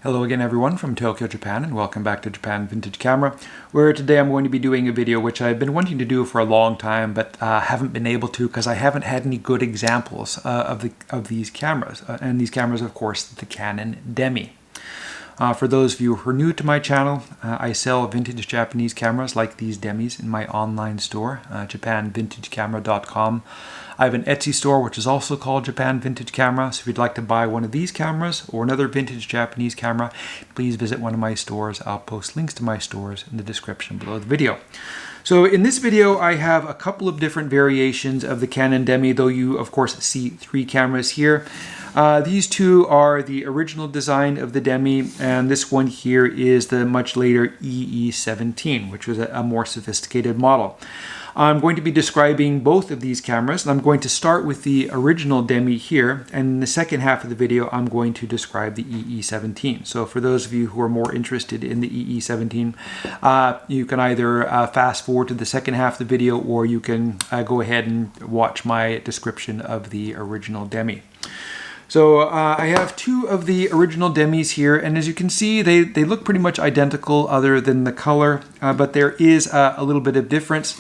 Hello again everyone from Tokyo, Japan, and welcome back to Japan Vintage Camera, where today I'm going to be doing a video which I've been wanting to do for a long time, but haven't been able to because I haven't had any good examples of these cameras. And these cameras, of course, the Canon Demi. For those of you who are new to my channel, I sell vintage Japanese cameras like these Demis in my online store, japanvintagecamera.com. I have an Etsy store which is also called Japan Vintage Camera, so if you'd like to buy one of these cameras or another vintage Japanese camera, please visit one of my stores. I'll post links to my stores in the description below the video. So in this video I have a couple of different variations of the Canon Demi, though you of course see three cameras here. These two are the original design of the Demi, and this one here is the much later E17, which was a more sophisticated model. I'm going to be describing both of these cameras, and I'm going to start with the original Demi here, and in the second half of the video I'm going to describe the E17. So for those of you who are more interested in the E17, you can either fast forward to the second half of the video, or you can go ahead and watch my description of the original Demi. So I have two of the original Demis here, and as you can see, they look pretty much identical other than the color, but there is a little bit of difference.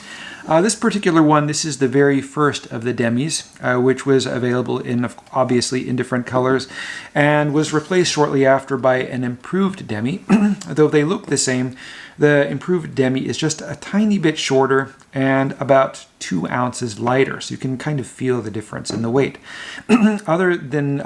This particular one, this is the very first of the Demis, which was available in obviously in different colors, and was replaced shortly after by an improved Demi. Though they look the same, the improved Demi is just a tiny bit shorter and about 2 ounces lighter, so you can kind of feel the difference in the weight. Other than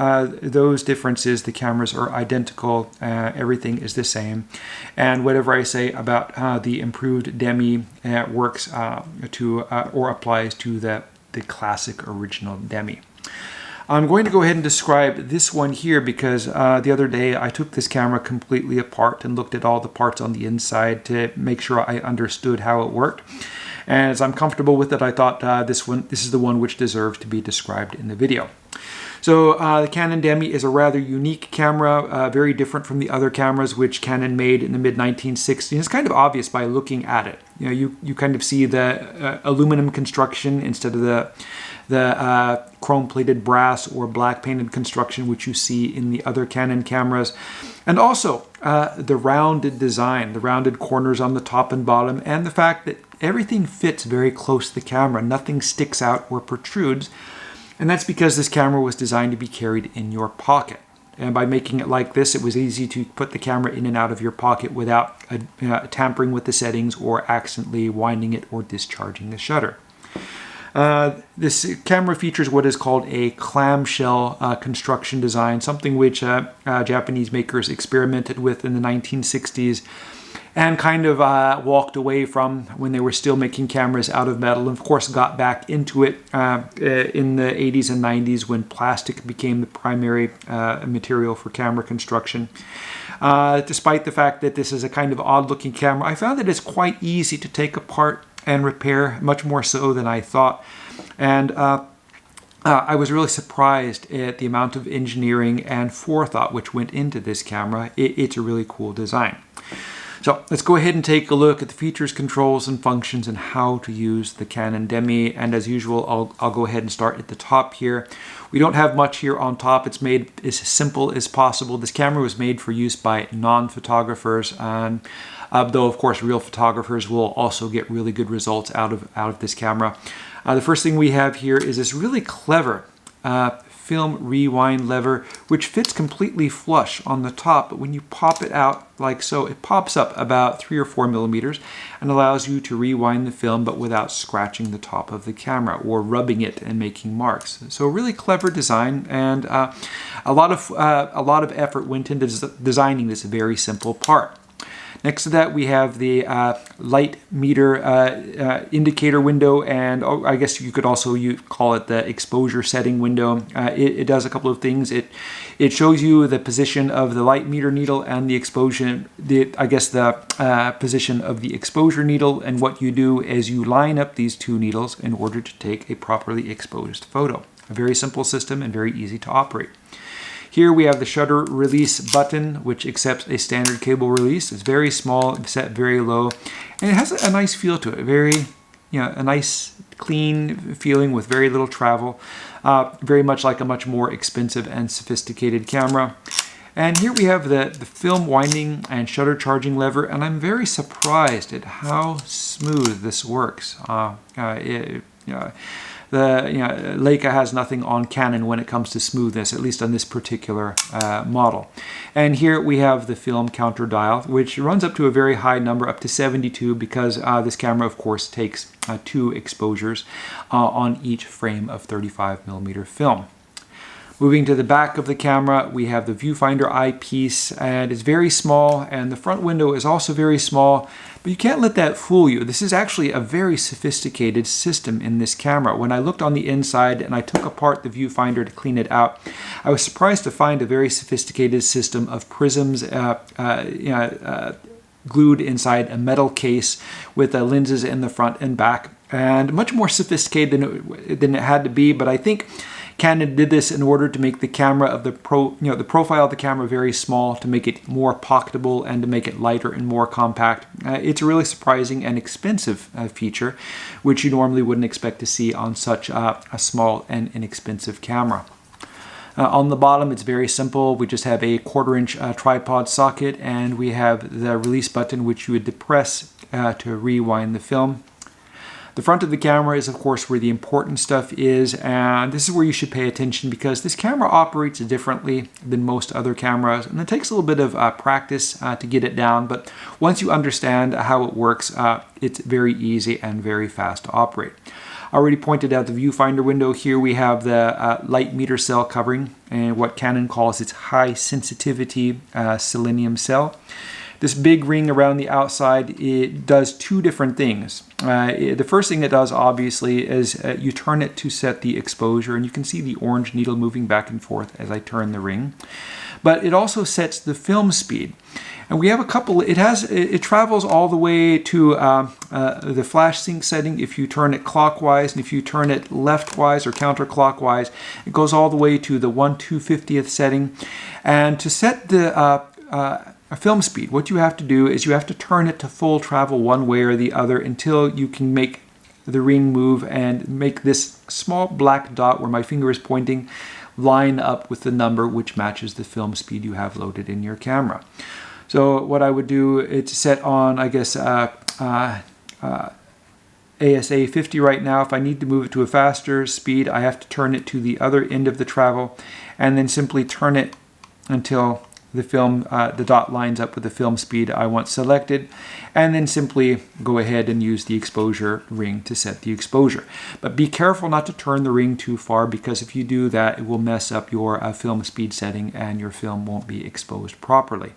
those differences, the cameras are identical, everything is the same, and whatever I say about the improved Demi works or applies to the classic original Demi. I'm going to go ahead and describe this one here because the other day I took this camera completely apart and looked at all the parts on the inside to make sure I understood how it worked. And as I'm comfortable with it, I thought this is the one which deserves to be described in the video. So the Canon Demi is a rather unique camera, very different from the other cameras which Canon made in the mid-1960s. It's kind of obvious by looking at it. You know, you kind of see the aluminum construction instead of the chrome-plated brass or black-painted construction which you see in the other Canon cameras. And also the rounded design, the rounded corners on the top and bottom, and the fact that everything fits very close to the camera. Nothing sticks out or protrudes. And that's because this camera was designed to be carried in your pocket. And by making it like this, it was easy to put the camera in and out of your pocket without tampering with the settings or accidentally winding it or discharging the shutter. This camera features what is called a clamshell construction design, something which Japanese makers experimented with in the 1960s and kind of walked away from when they were still making cameras out of metal, and of course got back into it in the 80s and 90s when plastic became the primary material for camera construction. Despite the fact that this is a kind of odd-looking camera, I found that it's quite easy to take apart and repair, much more so than I thought. And I was really surprised at the amount of engineering and forethought which went into this camera. It's a really cool design. So let's go ahead and take a look at the features, controls, and functions and how to use the Canon Demi. And as usual, I'll go ahead and start at the top here. We don't have much here on top. It's made as simple as possible. This camera was made for use by non-photographers, and though of course real photographers will also get really good results out of this camera. The first thing we have here is this really clever film rewind lever, which fits completely flush on the top, but when you pop it out like so, it pops up about 3 or 4 millimeters and allows you to rewind the film, but without scratching the top of the camera or rubbing it and making marks. So a really clever design, and a lot of effort went into designing this very simple part. Next to that, we have the light meter indicator window, and I guess you could also call it the exposure setting window. It does a couple of things. It shows you the position of the light meter needle and the exposure, the position of the exposure needle, and what you do is you line up these two needles in order to take a properly exposed photo. A very simple system and very easy to operate. Here we have the shutter release button, which accepts a standard cable release. It's very small, set very low, and it has a nice feel to it. A nice clean feeling with very little travel. Very much like a much more expensive and sophisticated camera. And here we have the film winding and shutter charging lever, and I'm very surprised at how smooth this works. Leica has nothing on Canon when it comes to smoothness, at least on this particular model. And here we have the film counter dial, which runs up to a very high number, up to 72, because this camera, of course, takes 2 exposures on each frame of 35mm film. Moving to the back of the camera, we have the viewfinder eyepiece, and it's very small, and the front window is also very small, but you can't let that fool you. This is actually a very sophisticated system in this camera. When I looked on the inside and I took apart the viewfinder to clean it out, I was surprised to find a very sophisticated system of prisms glued inside a metal case with lenses in the front and back, and much more sophisticated than it had to be. But I think Canon did this in order to make the camera of the profile of the camera very small, to make it more pocketable and to make it lighter and more compact. It's a really surprising and expensive feature, which you normally wouldn't expect to see on such a small and inexpensive camera. On the bottom, it's very simple. We just have a 1/4-inch tripod socket, and we have the release button, which you would depress to rewind the film. The front of the camera is, of course, where the important stuff is, and this is where you should pay attention, because this camera operates differently than most other cameras, and it takes a little bit of practice to get it down, but once you understand how it works, it's very easy and very fast to operate. I already pointed out the viewfinder window. Here we have the light meter cell covering, and what Canon calls its high sensitivity selenium cell. This big ring around the outside, it does 2 different things. The first thing it does, obviously, is you turn it to set the exposure, and you can see the orange needle moving back and forth as I turn the ring. But it also sets the film speed. And we have a couple, it travels all the way to the flash sync setting if you turn it clockwise, and if you turn it leftwise or counterclockwise, it goes all the way to the 1/250th setting. And to set the film speed, what you have to do is you have to turn it to full travel one way or the other until you can make the ring move and make this small black dot where my finger is pointing line up with the number which matches the film speed you have loaded in your camera. So what I would do, it's set on, I guess, ASA 50 right now. If I need to move it to a faster speed, I have to turn it to the other end of the travel, and then simply turn it until the film, the dot lines up with the film speed I want selected, and then simply go ahead and use the exposure ring to set the exposure. But be careful not to turn the ring too far, because if you do that, it will mess up your film speed setting and your film won't be exposed properly.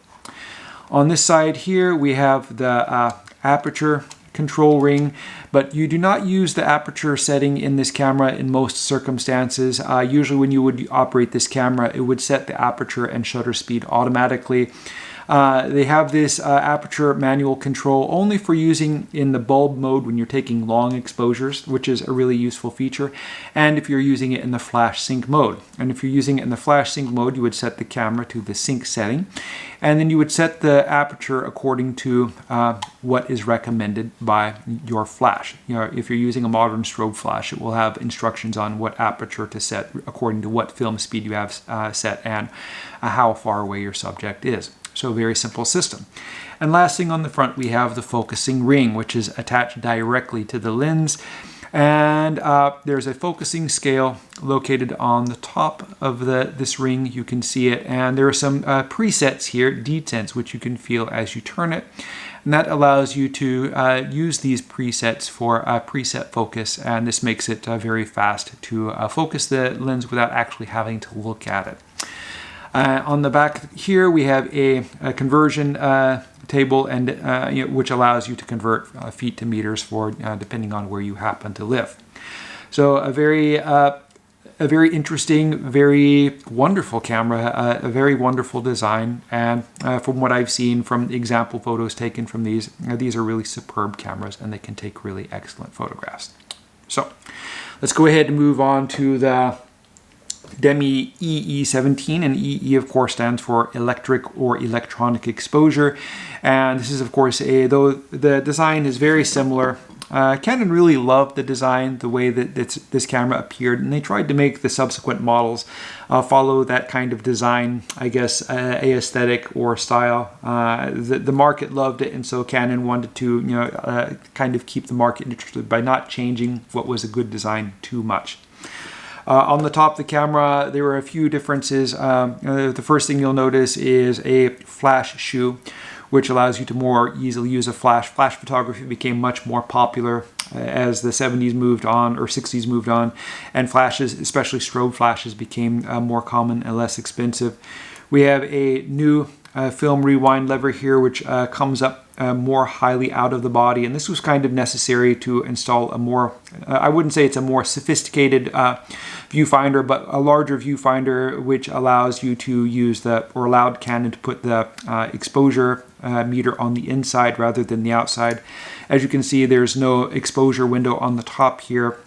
On this side here, we have the aperture control ring, but you do not use the aperture setting in this camera in most circumstances. Usually when you would operate this camera, it would set the aperture and shutter speed automatically. They have this aperture manual control only for using in the bulb mode when you're taking long exposures, which is a really useful feature, and if you're using it in the flash sync mode. And if you're using it in the flash sync mode, you would set the camera to the sync setting, and then you would set the aperture according to what is recommended by your flash. If you're using a modern strobe flash, it will have instructions on what aperture to set according to what film speed you have set and how far away your subject is. So a very simple system. And last thing on the front, we have the focusing ring, which is attached directly to the lens. And there's a focusing scale located on the top of this ring. You can see it. And there are some presets here, detents, which you can feel as you turn it. And that allows you to use these presets for preset focus. And this makes it very fast to focus the lens without actually having to look at it. On the back here, we have a conversion table, and which allows you to convert feet to meters for depending on where you happen to live. So a very interesting, very wonderful camera, a very wonderful design, and from what I've seen from example photos taken from these are really superb cameras, and they can take really excellent photographs. So let's go ahead and move on to the Demi E17, and EE of course stands for electric or electronic exposure, and this is of course though the design is very similar, Canon really loved the design, the way that this camera appeared, and they tried to make the subsequent models follow that kind of design, I guess, aesthetic or style. The market loved it, and so Canon wanted to, kind of keep the market interested by not changing what was a good design too much. On the top of the camera, there were a few differences. The first thing you'll notice is a flash shoe, which allows you to more easily use a flash. Flash photography became much more popular as the 70s moved on, or 60s moved on, and flashes, especially strobe flashes, became more common and less expensive. We have a new film rewind lever here, which comes up more highly out of the body, and this was kind of necessary to install a more, I wouldn't say it's a more sophisticated viewfinder, but a larger viewfinder, which allows you to use or allowed Canon to put the exposure meter on the inside rather than the outside. As you can see, there's no exposure window on the top here.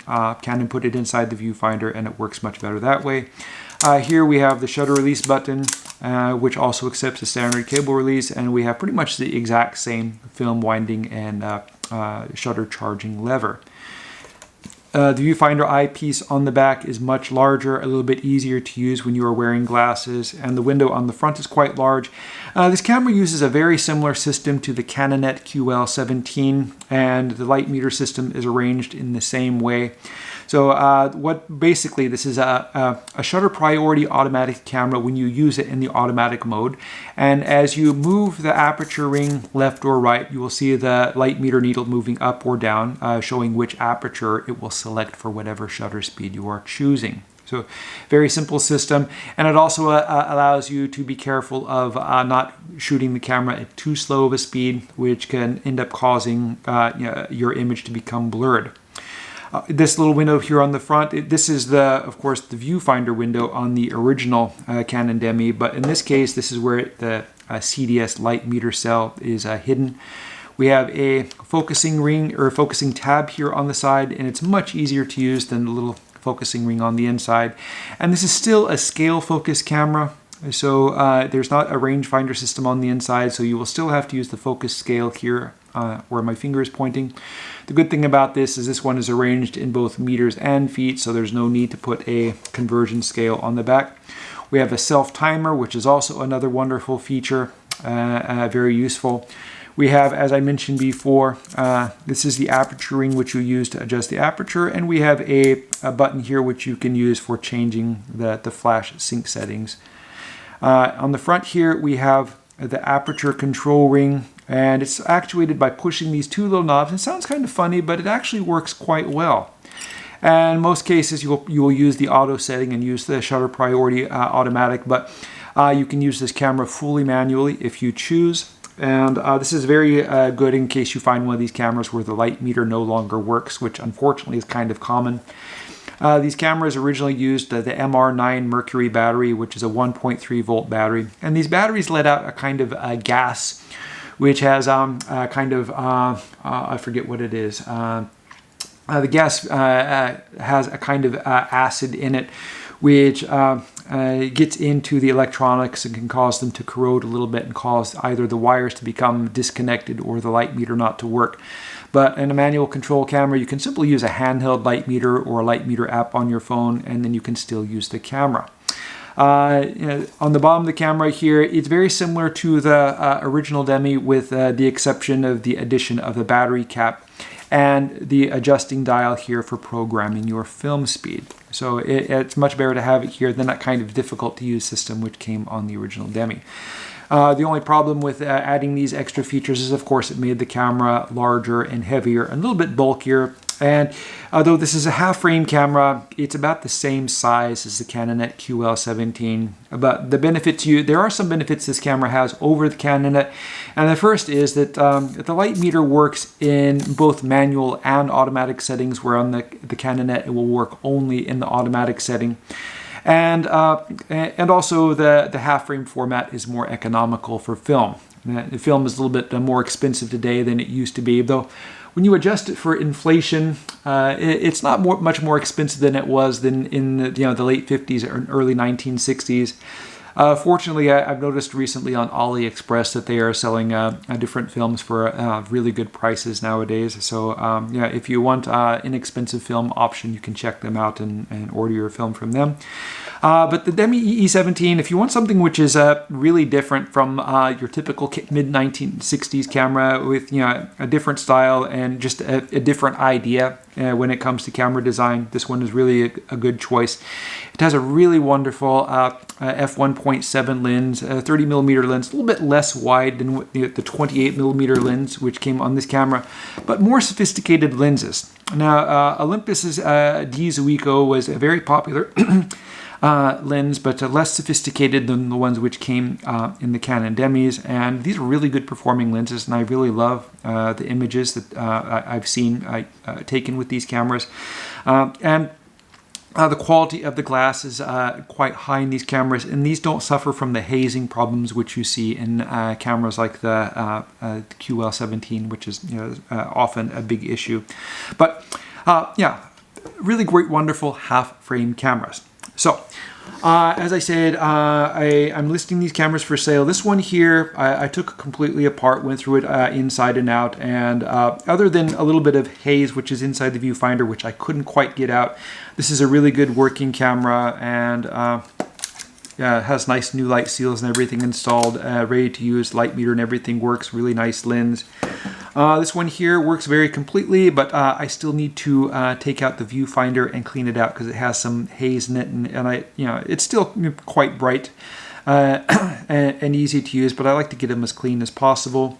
Canon put it inside the viewfinder, and it works much better that way. Here we have the shutter release button, which also accepts a standard cable release, and we have pretty much the exact same film winding and shutter charging lever. The viewfinder eyepiece on the back is much larger, a little bit easier to use when you are wearing glasses, and the window on the front is quite large. This camera uses a very similar system to the Canon QL17, and the light meter system is arranged in the same way. So basically this is a shutter priority automatic camera when you use it in the automatic mode, and as you move the aperture ring left or right, you will see the light meter needle moving up or down, showing which aperture it will select for whatever shutter speed you are choosing. So very simple system, and it also allows you to be careful of not shooting the camera at too slow of a speed, which can end up causing your image to become blurred. This little window here on the front, this is of course the viewfinder window on the original Canon Demi, but in this case this is where the CDS light meter cell is hidden. We have a focusing ring or focusing tab here on the side, and it's much easier to use than the little focusing ring on the inside. And this is still a scale focus camera, so there's not a rangefinder system on the inside, so you will still have to use the focus scale here where my finger is pointing. The good thing about this is this one is arranged in both meters and feet, so there's no need to put a conversion scale on the back. We have a self timer, which is also another wonderful feature, very useful. We have, as I mentioned before, this is the aperture ring, which you use to adjust the aperture, and we have a button here which you can use for changing the flash sync settings. On the front here we have the aperture control ring, and it's actuated by pushing these two little knobs. It sounds kind of funny, but it actually works quite well. And in most cases you will use the auto setting and use the shutter priority automatic, but you can use this camera fully manually if you choose. And this is very good in case you find one of these cameras where the light meter no longer works, which unfortunately is kind of common. These cameras originally used the MR9 Mercury battery, which is a 1.3 volt battery, and these batteries let out a kind of gas, which has I forget what it is. The gas has a kind of acid in it, which gets into the electronics and can cause them to corrode a little bit and cause either the wires to become disconnected or the light meter not to work. But in a manual control camera, you can simply use a handheld light meter or a light meter app on your phone, and then you can still use the camera. On the bottom of the camera here, it's very similar to the original Demi, with the exception of the addition of the battery cap and the adjusting dial here for programming your film speed. So it's much better to have it here than that kind of difficult to use system which came on the original Demi. The only problem with adding these extra features is, of course, it made the camera larger and heavier and a little bit bulkier. And although this is a half-frame camera, it's about the same size as the Canon QL17. But the benefit there are some benefits this camera has over the Canon, and the first is that the light meter works in both manual and automatic settings, where on the Canon it will work only in the automatic setting. And also the half-frame format is more economical for film. The film is a little bit more expensive today than it used to be, though when you adjust it for inflation, it's not much more expensive than it was in the late 50s or early 1960s. Fortunately, I've noticed recently on AliExpress that they are selling different films for really good prices nowadays. So yeah, if you want inexpensive film option, you can check them out and order your film from them. But the Demi E17, if you want something which is really different from your typical mid-1960s camera with a different style and just a different idea when it comes to camera design, this one is really a good choice. It has a really wonderful f1.7 lens, 30mm lens, a little bit less wide than the 28mm lens which came on this camera, but more sophisticated lenses. Now, Olympus's D Zuiko was a very popular lens, but less sophisticated than the ones which came in the Canon Demis, and these are really good performing lenses, and I really love the images that I've seen taken with these cameras. And the quality of the glass is quite high in these cameras, and these don't suffer from the hazing problems which you see in cameras like the QL17, which is often a big issue. But yeah, really great, wonderful half-frame cameras. So, as I said, I'm listing these cameras for sale. This one here, I took completely apart, went through it inside and out, and other than a little bit of haze, which is inside the viewfinder, which I couldn't quite get out, this is a really good working camera, and yeah, it has nice new light seals and everything installed, ready to use. Light meter and everything works. Really nice lens. This one here works very completely, but I still need to take out the viewfinder and clean it out because it has some haze in it, and it's still quite bright and easy to use, but I like to get them as clean as possible.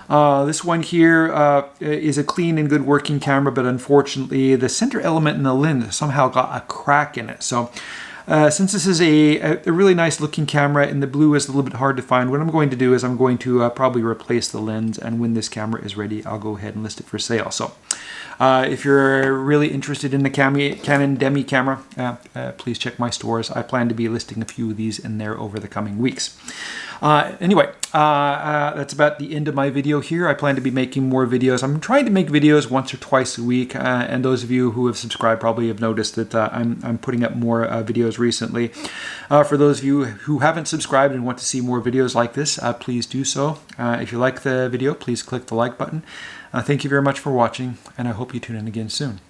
This one here is a clean and good working camera, but unfortunately the center element in the lens somehow got a crack in it. So since this is a really nice looking camera and the blue is a little bit hard to find, what I'm going to do is I'm going to probably replace the lens, and when this camera is ready, I'll go ahead and list it for sale. So if you're really interested in the Canon Demi camera, please check my stores. I plan to be listing a few of these in there over the coming weeks. Anyway, that's about the end of my video here. I plan to be making more videos. I'm trying to make videos once or twice a week, and those of you who have subscribed probably have noticed that I'm putting up more videos recently. For those of you who haven't subscribed and want to see more videos like this, please do so. If you like the video, please click the like button. Thank you very much for watching, and I hope you tune in again soon.